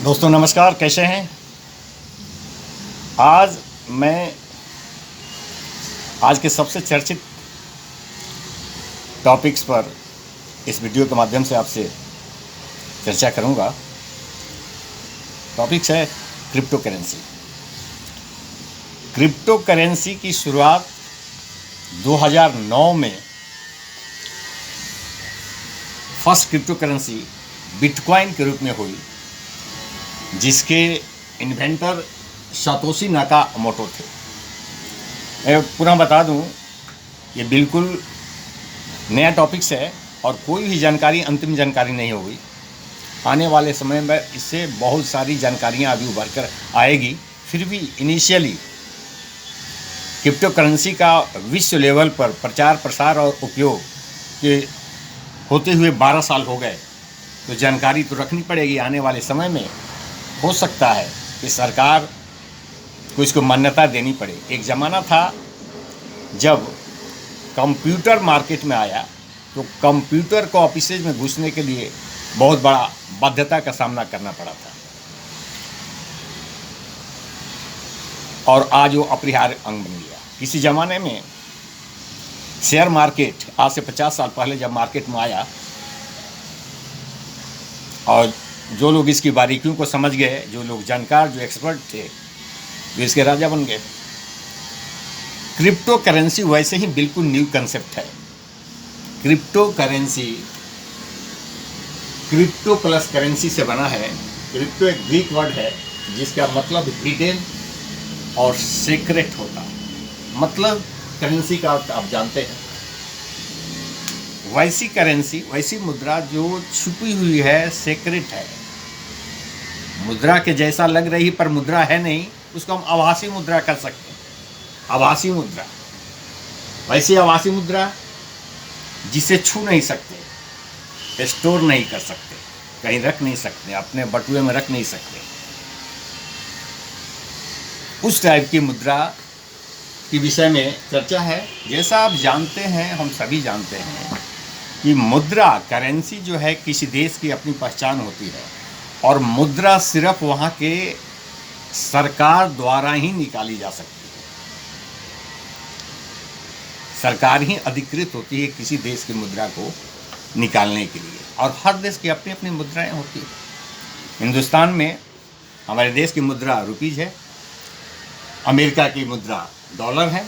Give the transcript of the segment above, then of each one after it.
दोस्तों नमस्कार, कैसे हैं। आज मैं आज के सबसे चर्चित टॉपिक्स पर इस वीडियो के माध्यम से आपसे चर्चा करूंगा। टॉपिक्स है क्रिप्टो करेंसी। क्रिप्टो करेंसी की शुरुआत 2009 में फर्स्ट क्रिप्टो करेंसी बिटकॉइन के रूप में हुई, जिसके इन्वेंटर सातोशी नाकामोटो थे। मैं पुनः बता दूं, ये बिल्कुल नया टॉपिक्स है और कोई भी जानकारी अंतिम जानकारी नहीं होगी। आने वाले समय में इससे बहुत सारी जानकारियां अभी उभर कर आएगी। फिर भी इनिशियली क्रिप्टो करेंसी का विश्व लेवल पर प्रचार प्रसार और उपयोग के होते हुए 12 साल हो गए, तो जानकारी तो रखनी पड़ेगी। आने वाले समय में हो सकता है कि सरकार को इसको मान्यता देनी पड़े। एक ज़माना था जब कंप्यूटर मार्केट में आया, तो कंप्यूटर को ऑफिसेज में घुसने के लिए बहुत बड़ा बाध्यता का सामना करना पड़ा था, और आज वो अपरिहार्य अंग बन गया। किसी ज़माने में शेयर मार्केट, आज से 50 साल पहले जब मार्केट में आया, और जो लोग इसकी बारीकियों को समझ गए, जो लोग जानकार, जो एक्सपर्ट थे, वो इसके राजा बन गए। क्रिप्टो करेंसी वैसे ही बिल्कुल न्यू कंसेप्ट है। Crypto currency crypto plus currency से बना है। क्रिप्टो एक ग्रीक वर्ड है जिसका मतलब हिडन और सीक्रेट होता है। मतलब करेंसी का अर्थ आप जानते हैं। वैसी करेंसी, वैसी मुद्रा जो छुपी हुई है, सीक्रेट है, मुद्रा के जैसा लग रही पर मुद्रा है नहीं, उसको हम आभासी मुद्रा कर सकते हैं। आभासी मुद्रा, वैसी आभासी मुद्रा जिसे छू नहीं सकते, स्टोर नहीं कर सकते, कहीं रख नहीं सकते, अपने बटुए में रख नहीं सकते, उस टाइप की मुद्रा के विषय में चर्चा है। जैसा आप जानते हैं, हम सभी जानते हैं कि मुद्रा, करेंसी जो है, किसी देश की अपनी पहचान होती है, और मुद्रा सिर्फ वहाँ के सरकार द्वारा ही निकाली जा सकती है। सरकार ही अधिकृत होती है किसी देश की मुद्रा को निकालने के लिए, और हर देश की अपनी अपनी मुद्राएं होती हैं। हिंदुस्तान में हमारे देश की मुद्रा रुपीज है, अमेरिका की मुद्रा डॉलर है,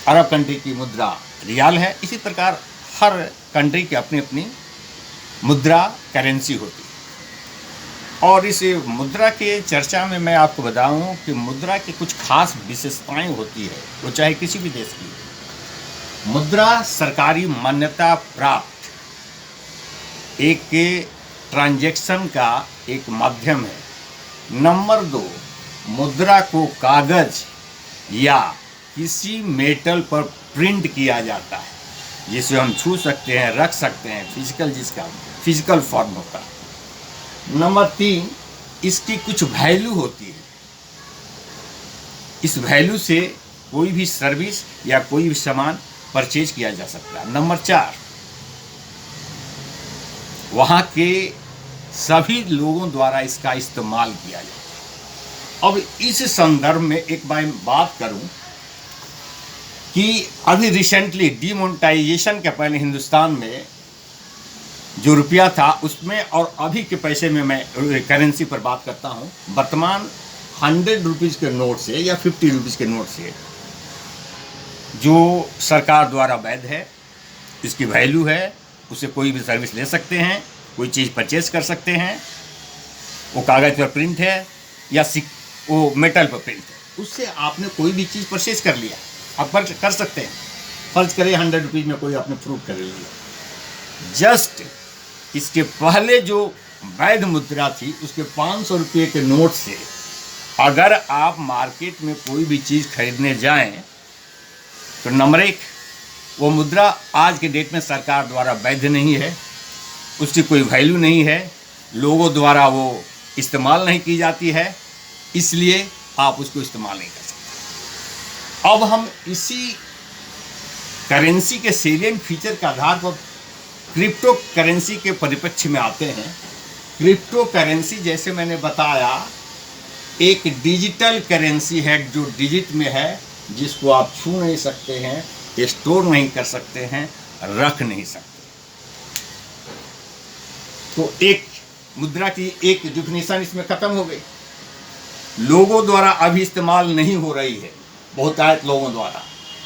अरब कंट्री की मुद्रा रियाल है। इसी प्रकार हर कंट्री की अपनी अपनी मुद्रा करेंसी होती है। और इस मुद्रा के चर्चा में मैं आपको बताऊं कि मुद्रा की कुछ खास विशेषताएं होती है, वो चाहे किसी भी देश की। मुद्रा सरकारी मान्यता प्राप्त एक ट्रांजैक्शन का एक माध्यम है। नंबर 2, मुद्रा को कागज या किसी मेटल पर प्रिंट किया जाता है, जिसे हम छू सकते हैं, रख सकते हैं, फिजिकल, जिसका फिजिकल फॉर्म होता है। नंबर 3, इसकी कुछ वैल्यू होती है। इस वैल्यू से कोई भी सर्विस या कोई भी सामान परचेज किया जा सकता है। नंबर 4, वहाँ के सभी लोगों द्वारा इसका इस्तेमाल किया जाता है। अब इस संदर्भ में एक बात करूं कि अभी रिसेंटली डिमोनेटाइजेशन के पहले हिंदुस्तान में जो रुपया था, उसमें और अभी के पैसे में मैं करेंसी पर बात करता हूं। वर्तमान 100 रुपीज़ के नोट से या 50 रुपीज़ के नोट से जो सरकार द्वारा वैध है, इसकी वैल्यू है, उसे कोई भी सर्विस ले सकते हैं, कोई चीज़ परचेज कर सकते हैं, वो कागज़ पर प्रिंट है या वो मेटल पर प्रिंट है, उससे आपने कोई भी चीज़ परचेज कर लिया, आप कर सकते हैं। फर्ज करिए 100 रुपीज़ में कोई आपने फ्रूट कर लिया। जस्ट इसके पहले जो वैध मुद्रा थी, उसके 500 रुपये के नोट से अगर आप मार्केट में कोई भी चीज़ खरीदने जाएं, तो नंबर 1, वो मुद्रा आज के डेट में सरकार द्वारा वैध नहीं है, उसकी कोई वैल्यू नहीं है, लोगों द्वारा वो इस्तेमाल नहीं की जाती है, इसलिए आप उसको इस्तेमाल नहीं कर सकते। अब हम इसी करेंसी के सेलिएंट फीचर के आधार पर क्रिप्टो करेंसी के परिप्रेक्ष्य में आते हैं क्रिप्टो करेंसी जैसे मैंने बताया एक डिजिटल करेंसी है जो डिजिट में है, जिसको आप छू नहीं सकते हैं, स्टोर नहीं कर सकते हैं, रख नहीं सकते। तो एक मुद्रा की एक डिफिनेशन इसमें खत्म हो गई। लोगों द्वारा अभी इस्तेमाल नहीं हो रही है, बहुतायत लोगों द्वारा,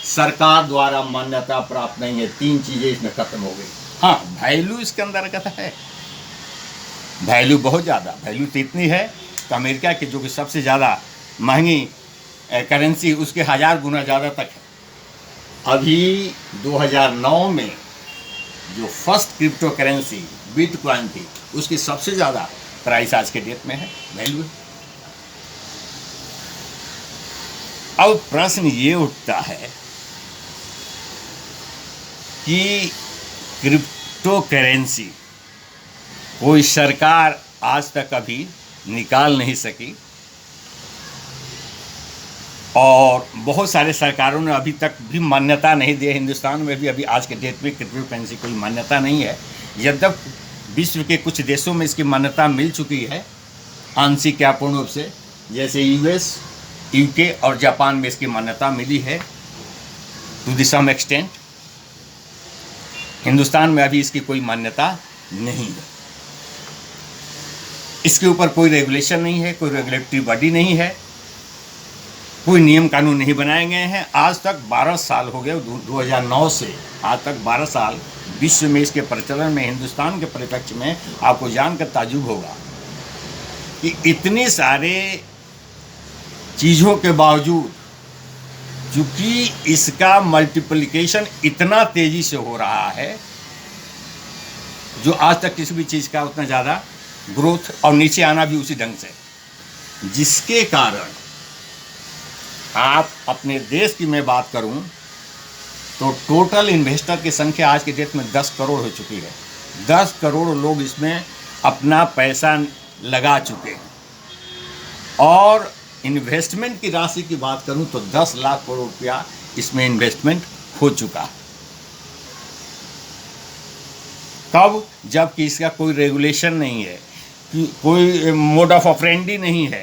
सरकार द्वारा मान्यता प्राप्त नहीं है। 3 चीजें इसमें खत्म हो गई। हाँ, वैल्यू इसके अंतर्गत है, वैल्यू बहुत ज़्यादा, वैल्यू तो इतनी है कि अमेरिका की जो कि सबसे ज़्यादा महंगी करेंसी उसके 1000 गुना ज़्यादा तक है। अभी 2009 में जो फर्स्ट क्रिप्टो करेंसी बिटकॉइन थी उसकी सबसे ज़्यादा प्राइस आज के डेट में है, वैल्यू है। अब प्रश्न ये उठता है कि क्रिप्टो करेंसी कोई सरकार आज तक अभी निकाल नहीं सकी, और बहुत सारे सरकारों ने अभी तक भी मान्यता नहीं दी। हिंदुस्तान में भी अभी आज के डेट में क्रिप्टो करेंसी कोई मान्यता नहीं है। यद्यपि विश्व के कुछ देशों में इसकी मान्यता मिल चुकी है आंशिक या पूर्ण रूप से, जैसे यूएस, यूके और जापान में इसकी मान्यता मिली है to the some extent. Hindustan में अभी इसकी कोई मान्यता नहीं है। इसके ऊपर कोई रेगुलेशन नहीं है, कोई रेगुलेटरी बॉडी नहीं है, कोई नियम कानून नहीं बनाए गए हैं। आज तक 12 साल हो गए, 2009 से आज तक 12 साल विश्व में इसके प्रचलन में, हिंदुस्तान के परिप्रेक्ष्य में आपको जानकर ताज्जुब होगा कि इतने सारे चीज़ों के बावजूद चूँकि इसका मल्टीप्लिकेशन इतना तेज़ी से हो रहा है जो आज तक किसी भी चीज़ का उतना ज़्यादा ग्रोथ और नीचे आना भी उसी ढंग से, जिसके कारण आप अपने देश की मैं बात करूं तो टोटल इन्वेस्टर की संख्या आज के डेट में 10 करोड़ हो चुकी है। 10 करोड़ लोग इसमें अपना पैसा लगा चुके हैं, और इन्वेस्टमेंट की राशि की बात करूं तो 10 लाख करोड़ रुपया इसमें इन्वेस्टमेंट हो चुका। तब जबकि इसका कोई रेगुलेशन नहीं है, कोई मोड ऑफ ऑपरेंडी नहीं है,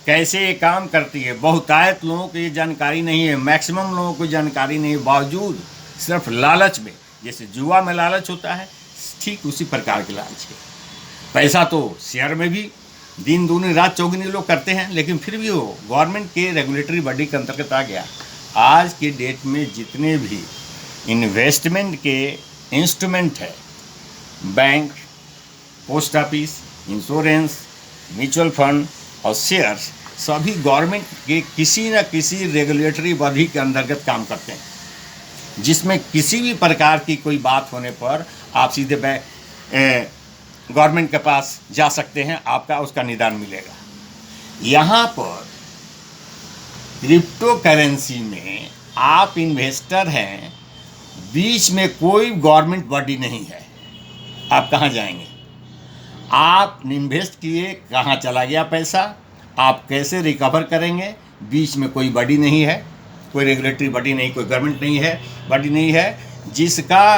कैसे ये काम करती है, बहुतायत लोगों को ये जानकारी नहीं है, मैक्सिमम लोगों को जानकारी नहीं है, बावजूद सिर्फ लालच में, जैसे जुआ में लालच होता है ठीक उसी प्रकार की लालच है। पैसा तो शेयर में भी दिन दूनी रात चौगुनी लोग करते हैं, लेकिन फिर भी वो गवर्नमेंट के रेगुलेटरी बॉडी के अंतर्गत आ गया। आज के डेट में जितने भी इन्वेस्टमेंट के इंस्ट्रूमेंट है, bank, post office, insurance, mutual fund और शेयर्स, सभी गवर्नमेंट के किसी न किसी रेगुलेटरी बॉडी के अंतर्गत काम करते हैं, जिसमें किसी भी प्रकार की कोई बात होने पर आप सीधे गवर्नमेंट के पास जा सकते हैं, आपका उसका निदान मिलेगा। यहाँ पर क्रिप्टो करेंसी में आप इन्वेस्टर हैं, बीच में कोई गवर्नमेंट बॉडी नहीं है, आप कहाँ जाएंगे? आप इन्वेस्ट किए, कहाँ चला गया पैसा, आप कैसे रिकवर करेंगे? बीच में कोई बॉडी नहीं है, कोई रेगुलेटरी बॉडी नहीं, कोई गवर्नमेंट नहीं है, बॉडी नहीं है, जिसका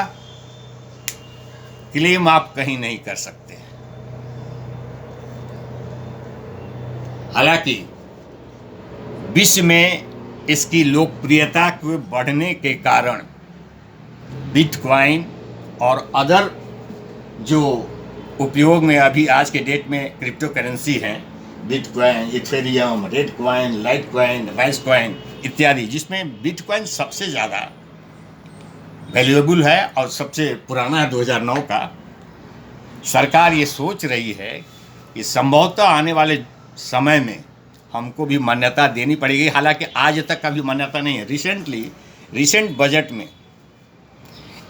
क्लेम आप कहीं नहीं कर सकते। हालांकि विश्व में इसकी लोकप्रियता के बढ़ने के कारण बिटकॉइन और अदर जो उपयोग में अभी आज के डेट में क्रिप्टो करेंसी हैं, बिटकॉइन, इथेरियम, रेडकॉइन, लाइटकॉइन, वाइसकॉइन इत्यादि, जिसमें बिटकॉइन सबसे ज़्यादा वैल्यूएबल है और सबसे पुराना है 2009 का। सरकार ये सोच रही है कि संभवतः आने वाले समय में हमको भी मान्यता देनी पड़ेगी। हालांकि आज तक कभी मान्यता नहीं है। रिसेंट बजट में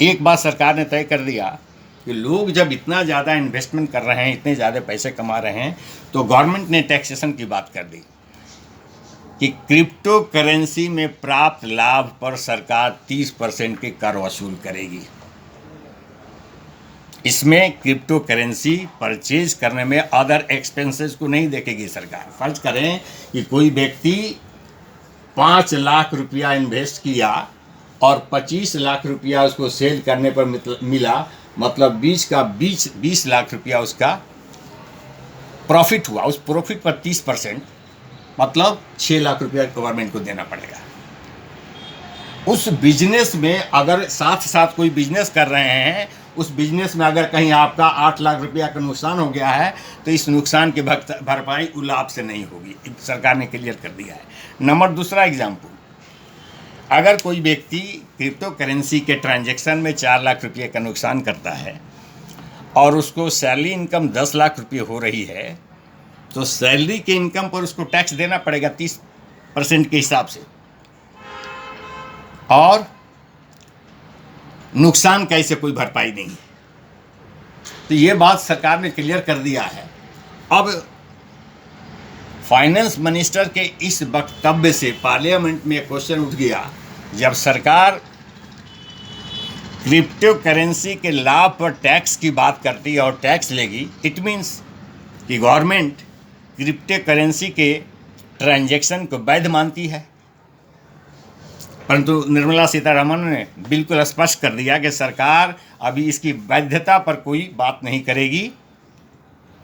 एक बात सरकार ने तय कर दिया कि लोग जब इतना ज़्यादा इन्वेस्टमेंट कर रहे हैं, इतने ज़्यादा पैसे कमा रहे हैं, तो गवर्नमेंट ने टैक्सेशन की बात कर दी कि क्रिप्टो करेंसी में प्राप्त लाभ पर सरकार 30% के कर वसूल करेगी। इसमें क्रिप्टो करेंसी परचेज करने में अदर एक्सपेंसेस को नहीं देखेगी सरकार। फर्ज करें कि कोई व्यक्ति 5 लाख रुपया इन्वेस्ट किया और 25 लाख रुपया उसको सेल करने पर मिला, मतलब 20 लाख रुपया उसका प्रॉफिट हुआ, उस प्रॉफिट पर 30% मतलब 6 लाख रुपया गवर्नमेंट को देना पड़ेगा। उस बिजनेस में अगर साथ साथ कोई बिजनेस कर रहे हैं, उस बिजनेस में अगर कहीं आपका 8 लाख रुपया का नुकसान हो गया है तो इस नुकसान की भरपाई लाभ से नहीं होगी, सरकार ने क्लियर कर दिया है। नंबर दूसरा एग्जाम्पल, अगर कोई व्यक्ति क्रिप्टो करेंसी के ट्रांजैक्शन में 4 लाख रुपये का नुकसान करता है और उसको सैलरी इनकम 10 लाख रुपये हो रही है, तो सैलरी के इनकम पर उसको टैक्स देना पड़ेगा 30% के हिसाब से, और नुकसान कैसे कोई भरपाई नहीं है। तो ये बात सरकार ने क्लियर कर दिया है। अब फाइनेंस मिनिस्टर के इस वक्तव्य से पार्लियामेंट में क्वेश्चन उठ गया, जब सरकार क्रिप्टो करेंसी के लाभ पर टैक्स की बात करती है और टैक्स लेगी, इट मीन्स कि गवर्नमेंट क्रिप्टो करेंसी के ट्रांजैक्शन को वैध मानती है। परंतु निर्मला सीतारमण ने बिल्कुल स्पष्ट कर दिया कि सरकार अभी इसकी वैधता पर कोई बात नहीं करेगी,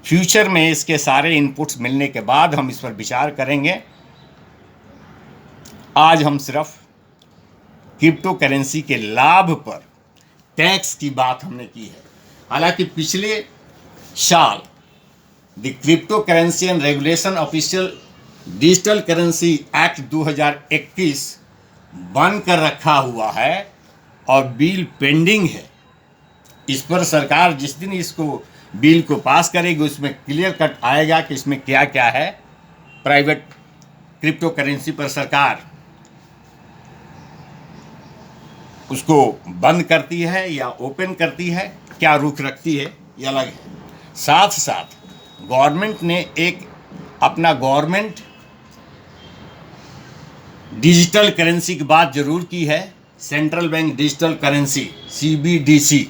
फ्यूचर में इसके सारे इनपुट्स मिलने के बाद हम इस पर विचार करेंगे। आज हम सिर्फ क्रिप्टो करेंसी के लाभ पर टैक्स की बात हमने की है। हालांकि पिछले साल the crypto currency and regulation official digital currency act 2021 बन कर रखा हुआ है और बिल पेंडिंग है। इस पर सरकार जिस दिन इसको बिल को पास करेगी उसमें क्लियर कट आएगा कि इसमें क्या क्या है। प्राइवेट क्रिप्टो करेंसी पर सरकार उसको बंद करती है या ओपन करती है, क्या रुख रखती है, ये अलग है। साथ साथ गवर्नमेंट ने एक अपना गवर्नमेंट डिजिटल करेंसी की बात जरूर की है, central bank digital currency CBDC,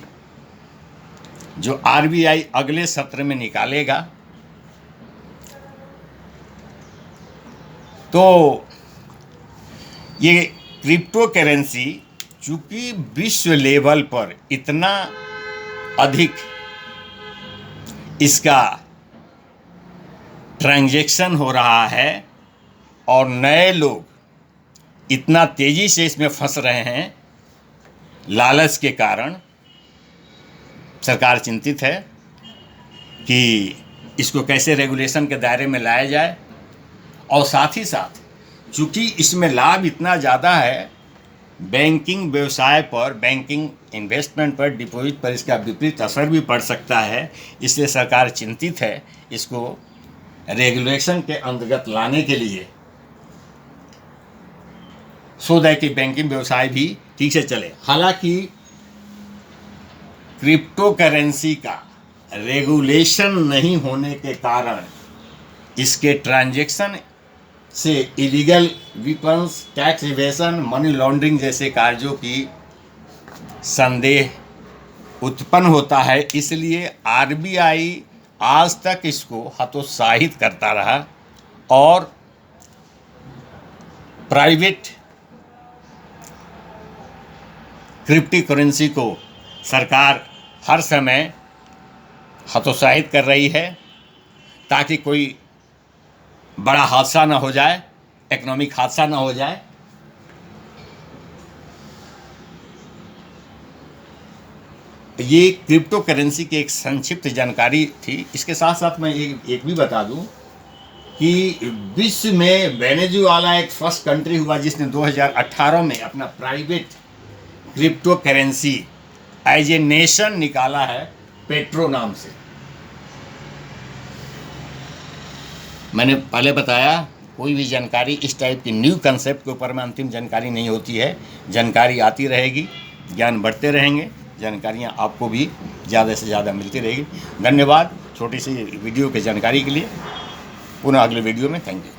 जो RBI अगले सत्र में निकालेगा। तो ये क्रिप्टो करेंसी चूंकि विश्व लेवल पर इतना अधिक इसका ट्रांजैक्शन हो रहा है और नए लोग इतना तेजी से इसमें फंस रहे हैं, लालच के कारण सरकार चिंतित है कि इसको कैसे रेगुलेशन के दायरे में लाया जाए। और साथ ही साथ चूंकि इसमें लाभ इतना ज़्यादा है, बैंकिंग व्यवसाय पर, बैंकिंग इन्वेस्टमेंट पर, डिपॉजिट पर इसका विपरीत असर भी पड़ सकता है। इसलिए सरकार चिंतित है इसको रेगुलेशन के अंतर्गत लाने के लिए, सो दैट कि बैंकिंग व्यवसाय भी ठीक से चले। हालांकि क्रिप्टो करेंसी का रेगुलेशन नहीं होने के कारण इसके ट्रांजैक्शन से illegal weapons, tax evasion, money laundering जैसे कार्यों की संदेह उत्पन्न होता है। इसलिए RBI आज तक इसको हतोत्साहित करता रहा और प्राइवेट क्रिप्टो करेंसी को सरकार हर समय हतोत्साहित कर रही है ताकि कोई बड़ा हादसा ना हो जाए, इकोनॉमिक हादसा ना हो जाए। ये क्रिप्टो करेंसी की एक संक्षिप्त जानकारी थी। इसके साथ साथ मैं एक भी बता दूं कि विश्व में वेनेजुएला एक फर्स्ट कंट्री हुआ जिसने 2018 में अपना private crypto currency as a nation निकाला है, पेट्रो नाम से। मैंने पहले बताया कोई भी जानकारी इस टाइप की न्यू कंसेप्ट के ऊपर में अंतिम जानकारी नहीं होती है। जानकारी आती रहेगी, ज्ञान बढ़ते रहेंगे, जानकारियाँ आपको भी ज़्यादा से ज़्यादा मिलती रहेगी। धन्यवाद छोटी सी वीडियो की जानकारी के लिए। पुनः अगले वीडियो में थैंक यू।